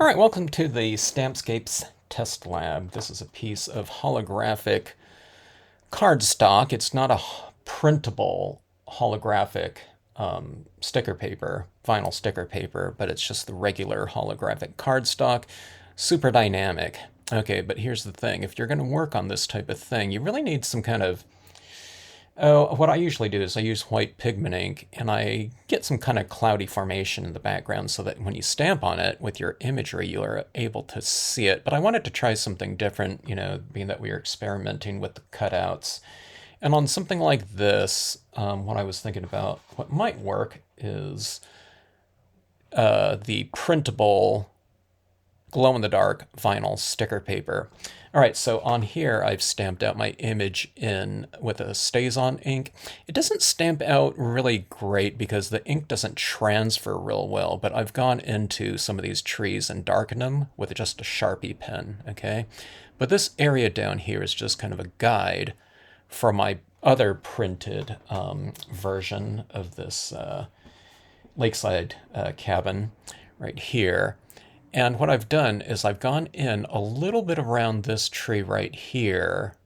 All right, welcome to the Stampscapes test lab. This is a piece of holographic cardstock. It's not a printable holographic sticker paper, vinyl sticker paper, but it's just the regular holographic cardstock, super dynamic. Okay, but here's the thing. If you're going to work on this type of thing, you really need some kind of what I usually do is I use white pigment ink and I get some kind of cloudy formation in the background so that when you stamp on it with your imagery, you're able to see it. But I wanted to try something different, being that we are experimenting with the cutouts. And on something like this, what I was thinking about, what might work is the printable glow-in-the-dark vinyl sticker paper. All right, so on here I've stamped out my image in with a StazOn ink. It doesn't stamp out really great because the ink doesn't transfer real well, but I've gone into some of these trees and darkened them with just a Sharpie pen, okay? But this area down here is just kind of a guide for my other printed version of this lakeside cabin right here. And what I've done is I've gone in a little bit around this tree right here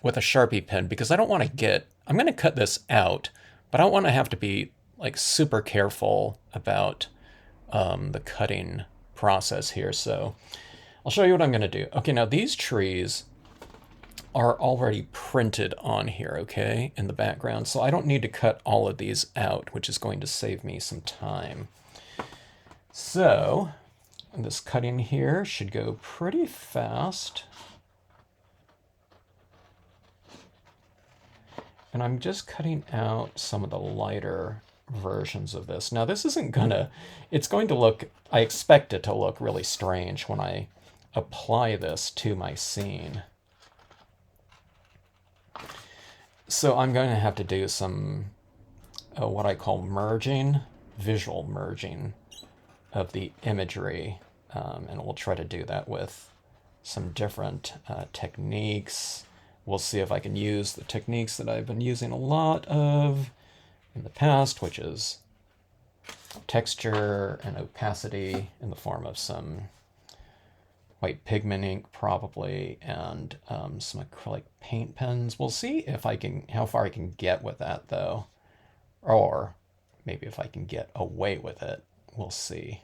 with a Sharpie pen because I don't want to I'm going to cut this out, but I don't want to have to be like super careful about the cutting process here. So I'll show you what I'm going to do. Okay, now these trees are already printed on here, okay, in the background. So I don't need to cut all of these out, which is going to save me some time. So this cutting here should go pretty fast. And I'm just cutting out some of the lighter versions of this. Now this isn't gonna, it's going to look, I expect it to look really strange when I apply this to my scene. So I'm going to have to do some, what I call merging, visual merging of the imagery. And we'll try to do that with some different techniques. We'll see if I can use the techniques that I've been using a lot of in the past, which is texture and opacity in the form of some white pigment ink probably, and some acrylic paint pens. We'll see if how far I can get with that though, or maybe if I can get away with it. We'll see.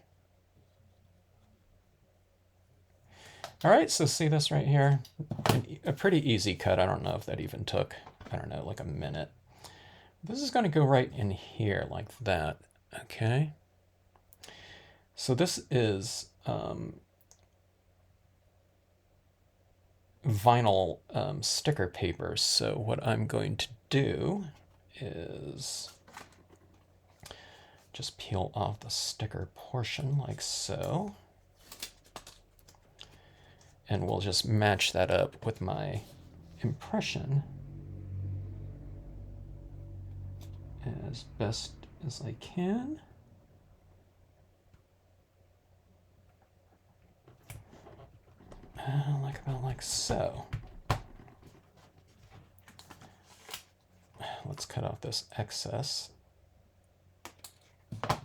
All right, so see this right here? A pretty easy cut. I don't know if that even took, I don't know, like a minute. This is going to go right in here like that, okay? So this is vinyl sticker paper. So what I'm going to do is just peel off the sticker portion like so. And we'll just match that up with my impression as best as I can. About like so. Let's cut off this excess. All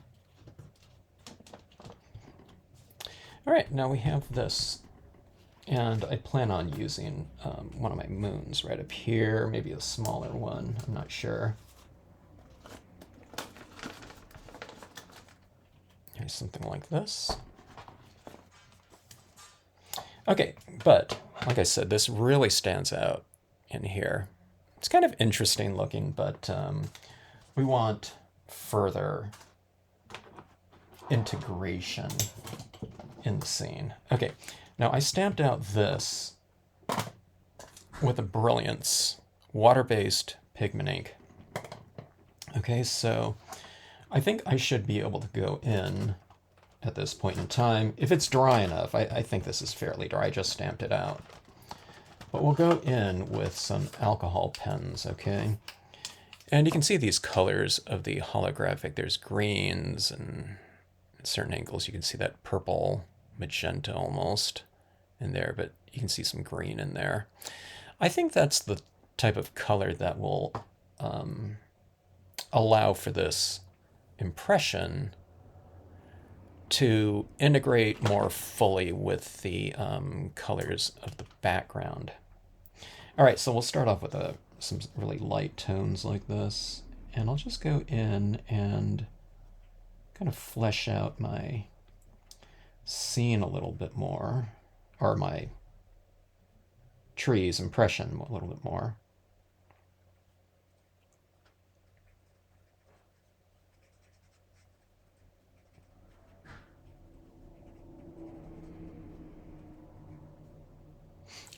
right, now we have this. And I plan on using one of my moons right up here, maybe a smaller one, I'm not sure. Here's something like this. Okay, but like I said, this really stands out in here. It's kind of interesting looking, but we want further integration in the scene. Okay. Now I stamped out this with a Brilliance water-based pigment ink. Okay, so I think I should be able to go in at this point in time. If it's dry enough, I think this is fairly dry. I just stamped it out. But we'll go in with some alcohol pens, okay? And you can see these colors of the holographic. There's greens, and at certain angles you can see that purple magenta almost in there, but you can see some green in there. I think that's the type of color that will allow for this impression to integrate more fully with the colors of the background. All right, so we'll start off with some really light tones like this, and I'll just go in and kind of flesh out my scene a little bit more, or my tree's impression a little bit more.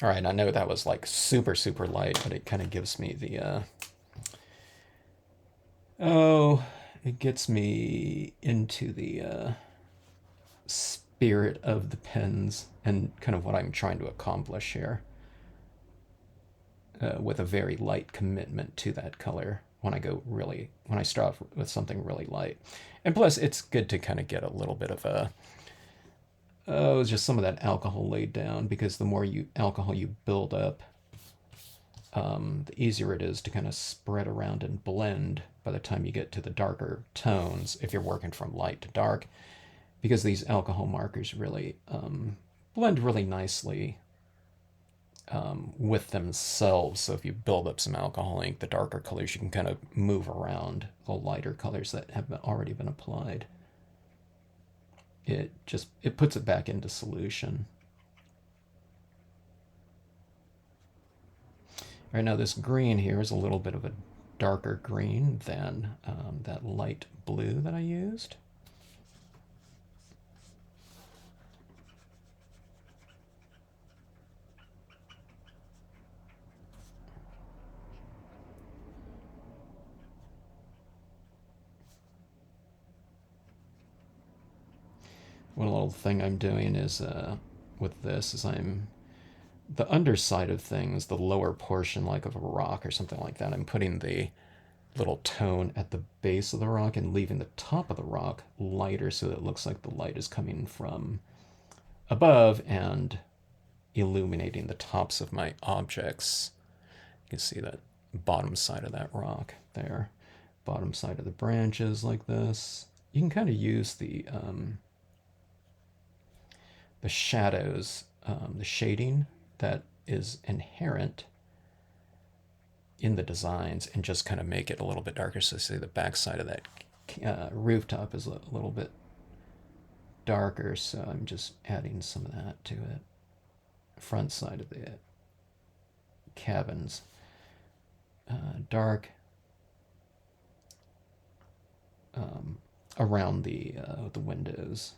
All right, I know that was like super, super light, but it kind of gives me the, oh, it gets me into the spirit of the pens and kind of what I'm trying to accomplish here with a very light commitment to that color when I start with something really light. And plus, it's good to kind of get a little bit of just some of that alcohol laid down, because the more alcohol you build up, the easier it is to kind of spread around and blend by the time you get to the darker tones if you're working from light to dark, because these alcohol markers really blend really nicely with themselves. So if you build up some alcohol ink, the darker colors, you can kind of move around the lighter colors that have already been applied. It puts it back into solution. Right now, this green here is a little bit of a darker green than that light blue that I used. One little thing I'm doing is with this is the underside of things, the lower portion like of a rock or something like that, I'm putting the little tone at the base of the rock and leaving the top of the rock lighter so that it looks like the light is coming from above and illuminating the tops of my objects. You can see that bottom side of that rock there, bottom side of the branches like this. You can kind of use the shadows, the shading that is inherent in the designs, and just kind of make it a little bit darker. So say the back side of that rooftop is a little bit darker, so I'm just adding some of that to it. Front side of the cabins, dark around the windows.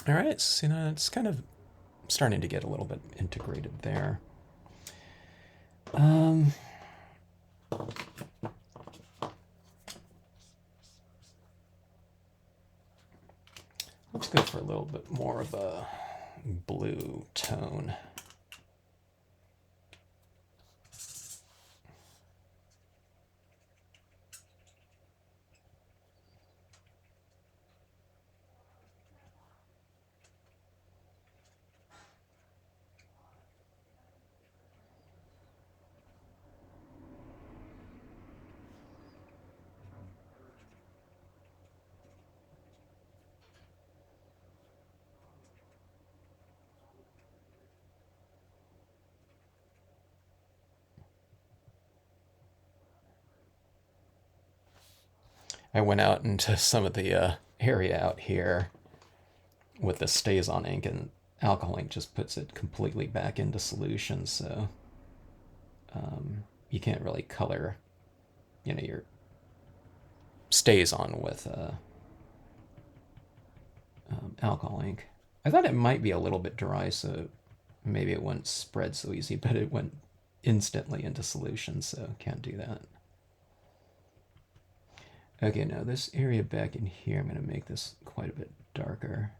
All right, so it's kind of starting to get a little bit integrated there. Let's go for a little bit more of a blue tone. I went out into some of the area out here with the StazOn ink, and alcohol ink just puts it completely back into solution, so you can't really color, your StazOn with alcohol ink. I thought it might be a little bit dry, so maybe it wouldn't spread so easy, but it went instantly into solution, so can't do that. Okay, now this area back in here, I'm going to make this quite a bit darker.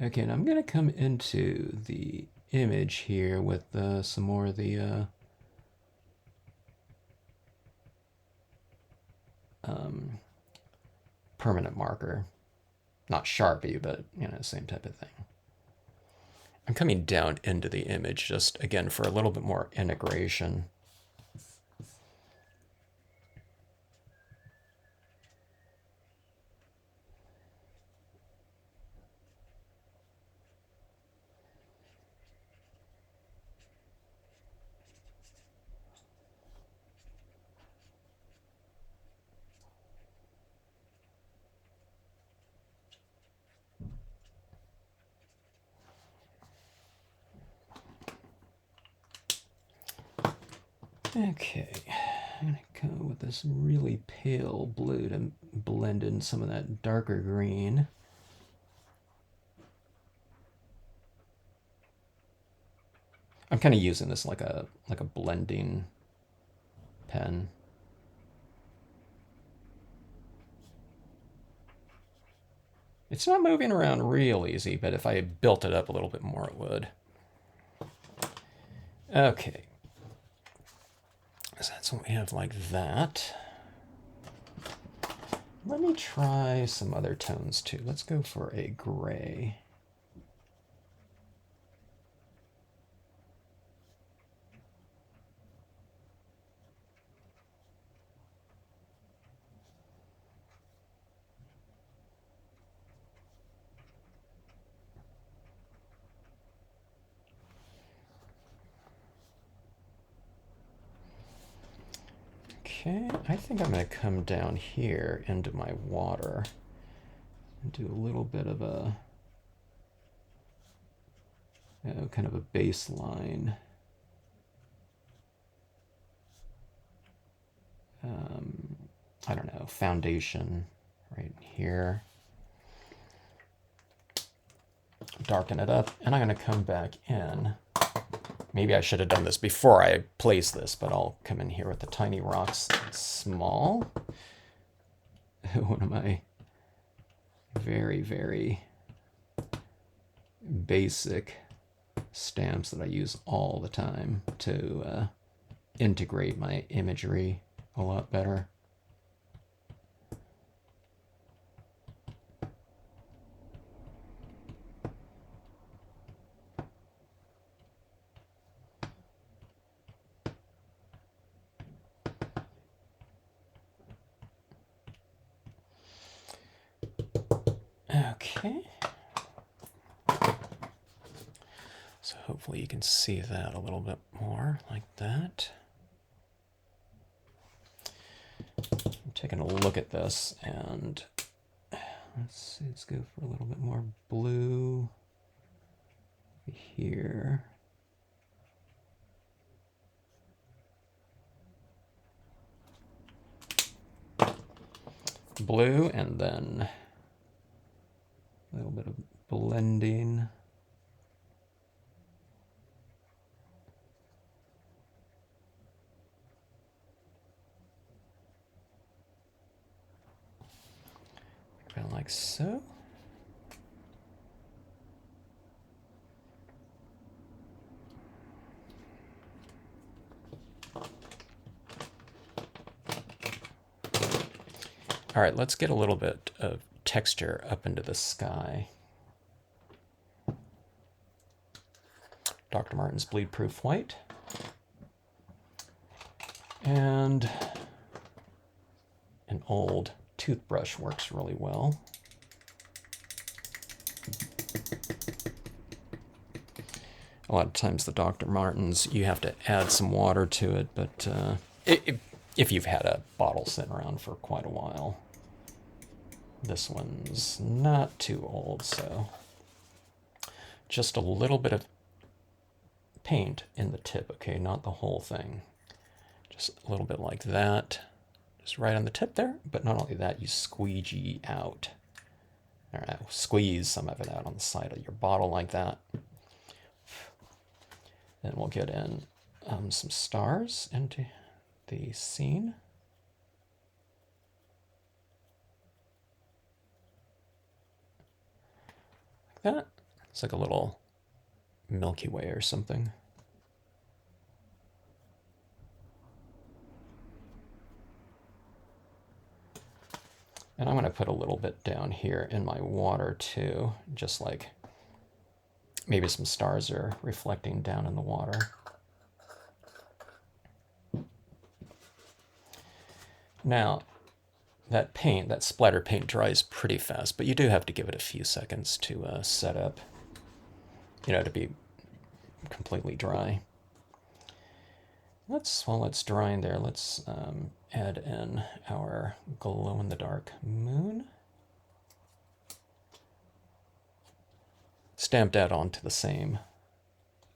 Okay, and I'm going to come into the image here with some more of the permanent marker. Not Sharpie, but, same type of thing. I'm coming down into the image just, again, for a little bit more integration. Okay, I'm going to go with this really pale blue to blend in some of that darker green. I'm kind of using this like a blending pen. It's not moving around real easy, but if I built it up a little bit more, it would. Okay. So that's what we have like that. Let me try some other tones too. Let's go for a gray. Okay, I think I'm going to come down here into my water and do a little bit of a kind of a baseline. I don't know, foundation right here. Darken it up, and I'm going to come back in. Maybe I should have done this before I place this, but I'll come in here with the tiny rocks small. One of my very, very basic stamps that I use all the time to integrate my imagery a lot better. Okay. So hopefully you can see that a little bit more like that. I'm taking a look at this, and let's see, let's go for a little bit more blue here. Blue, and then a little bit of blending. Kind of like so. All right, let's get a little bit of texture up into the sky. Dr. Martin's Bleed Proof White. And an old toothbrush works really well. A lot of times the Dr. Martens, you have to add some water to it, but if you've had a bottle sitting around for quite a while. This one's not too old, so just a little bit of paint in the tip, okay, not the whole thing. Just a little bit like that, just right on the tip there, but not only that, you squeegee out. I don't know, squeeze some of it out on the side of your bottle like that. Then we'll get in some stars into the scene. Like that. It's like a little Milky Way or something. And I'm going to put a little bit down here in my water too, just like Maybe some stars are reflecting down in the water. Now, that paint, that splatter paint, dries pretty fast, but you do have to give it a few seconds to set up, to be completely dry. While it's drying there, let's add in our glow-in-the-dark moon. Stamp that onto the same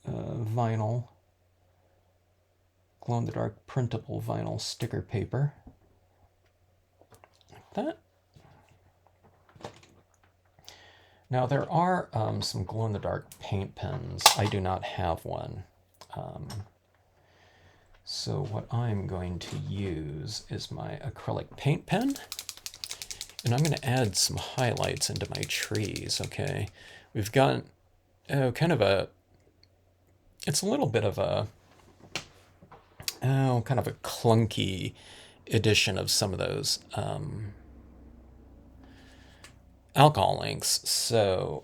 vinyl, glow-in-the-dark printable vinyl sticker paper. Like that. Now there are some glow-in-the-dark paint pens. I do not have one. So what I'm going to use is my acrylic paint pen. And I'm going to add some highlights into my trees, okay? We've got kind of it's a little bit of kind of a clunky edition of some of those alcohol inks. So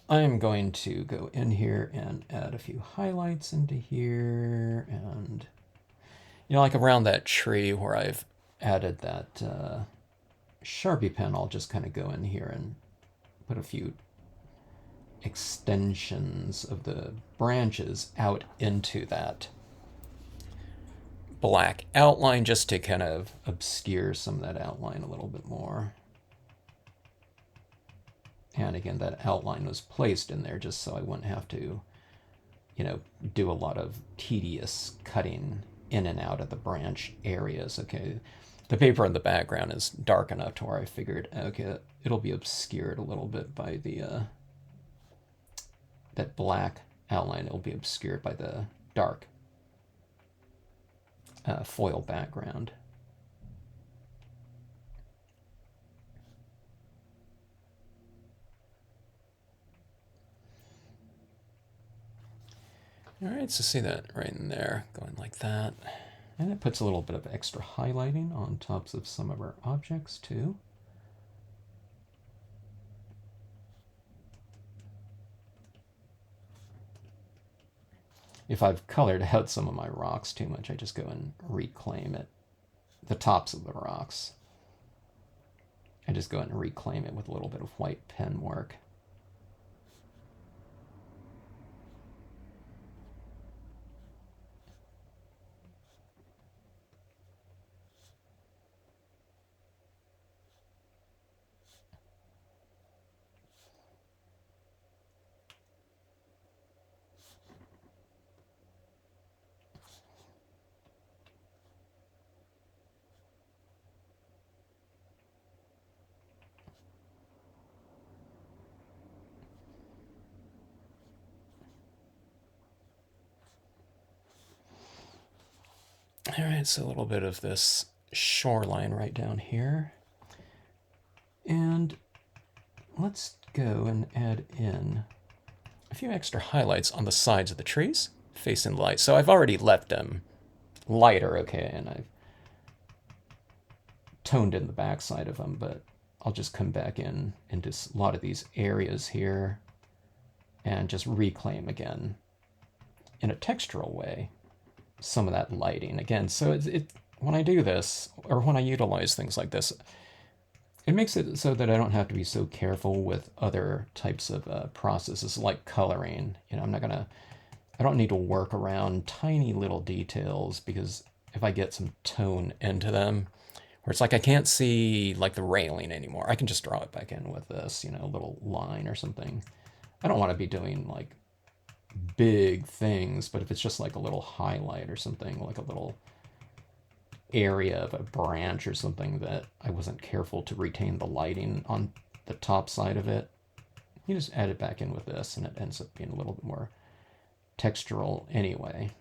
I'm going to go in here and add a few highlights into here, and like around that tree where I've added that Sharpie pen, I'll just kind of go in here and put a few extensions of the branches out into that black outline, just to kind of obscure some of that outline a little bit more. And again, that outline was placed in there just so I wouldn't have to, do a lot of tedious cutting in and out of the branch areas. Okay, the paper in the background is dark enough to where I figured, okay, it'll be obscured a little bit by the that black outline. It'll be obscured by the dark foil background. All right, so see that right in there, going like that. And it puts a little bit of extra highlighting on tops of some of our objects too. If I've colored out some of my rocks too much, I just go and reclaim it. The tops of the rocks. I just go and reclaim it with a little bit of white pen work. All right, so a little bit of this shoreline right down here. And let's go and add in a few extra highlights on the sides of the trees facing the light. So I've already left them lighter, okay, and I've toned in the backside of them, but I'll just come back into a lot of these areas here and just reclaim again in a textural way some of that lighting again. So when I do this, or when I utilize things like this, it makes it so that I don't have to be so careful with other types of processes like coloring. I don't need to work around tiny little details, because if I get some tone into them, where it's like I can't see like the railing anymore, I can just draw it back in with this, a little line or something. I don't want to be doing like big things, but if it's just like a little highlight or something, like a little area of a branch or something that I wasn't careful to retain the lighting on the top side of it, you just add it back in with this and it ends up being a little bit more textural anyway.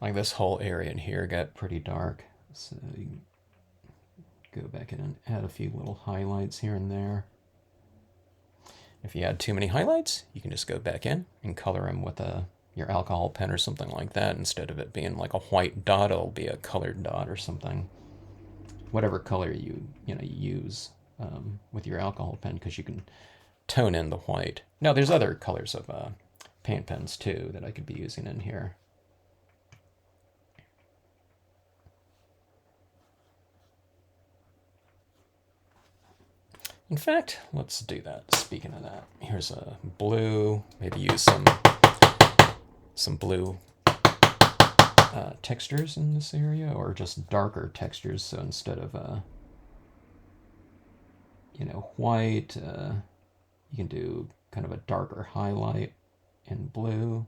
Like this whole area in here got pretty dark. So you can go back in and add a few little highlights here and there. If you add too many highlights, you can just go back in and color them with your alcohol pen or something like that. Instead of it being like a white dot, it'll be a colored dot or something. Whatever color you use with your alcohol pen, because you can tone in the white. Now there's other colors of paint pens too that I could be using in here. In fact, let's do that. Speaking of that, here's a blue. Maybe use some blue textures in this area, or just darker textures. So instead of white, you can do kind of a darker highlight in blue.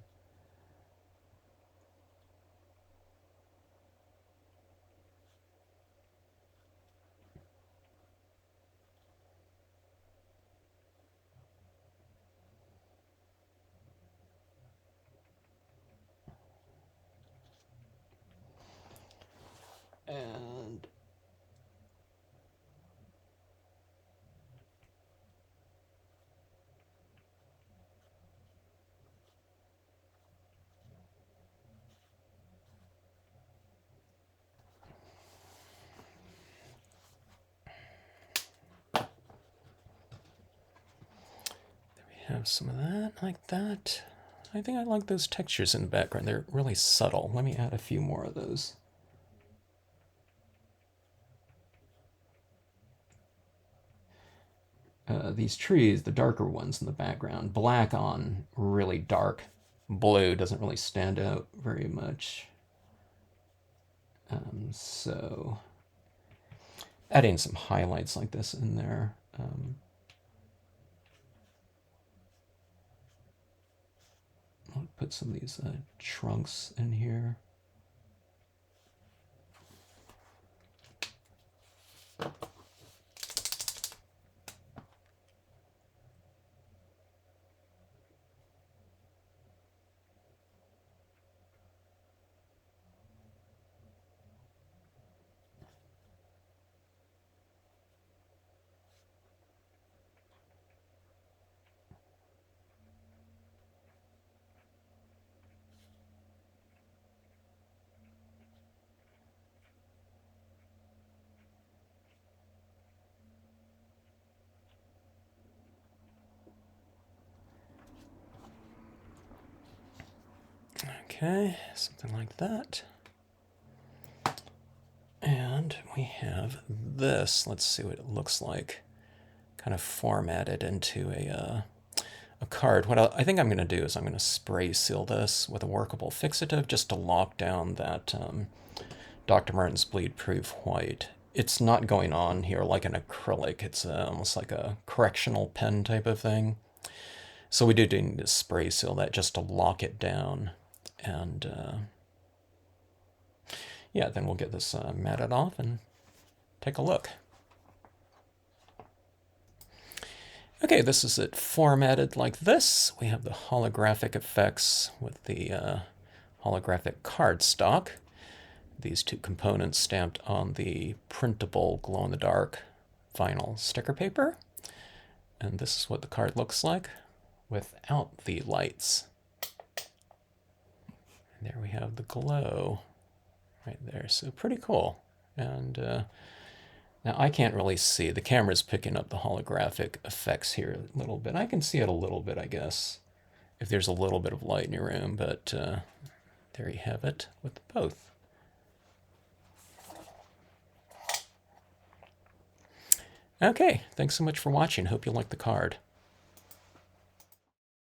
And have some of that, like that. I think I like those textures in the background. They're really subtle. Let me add a few more of those. These trees, the darker ones in the background, black on really dark blue doesn't really stand out very much. So adding some highlights like this in there. I'll put some of these trunks in here. Okay, something like that. And we have this. Let's see what it looks like. Kind of formatted into a card. What I think I'm going to do is I'm going to spray seal this with a workable fixative just to lock down that Dr. Martin's bleed proof white. It's not going on here like an acrylic. It's almost like a correctional pen type of thing. So we do need to spray seal that just to lock it down. And yeah, then we'll get this matted off and take a look. Okay, this is it formatted like this. We have the holographic effects with the holographic cardstock. These two components stamped on the printable glow-in-the-dark vinyl sticker paper. And this is what the card looks like without the lights. And there we have the glow right there. So pretty cool. And now I can't really see. The camera's picking up the holographic effects here a little bit. I can see it a little bit, I guess, if there's a little bit of light in your room. But there you have it with both. Okay, thanks so much for watching. Hope you like the card.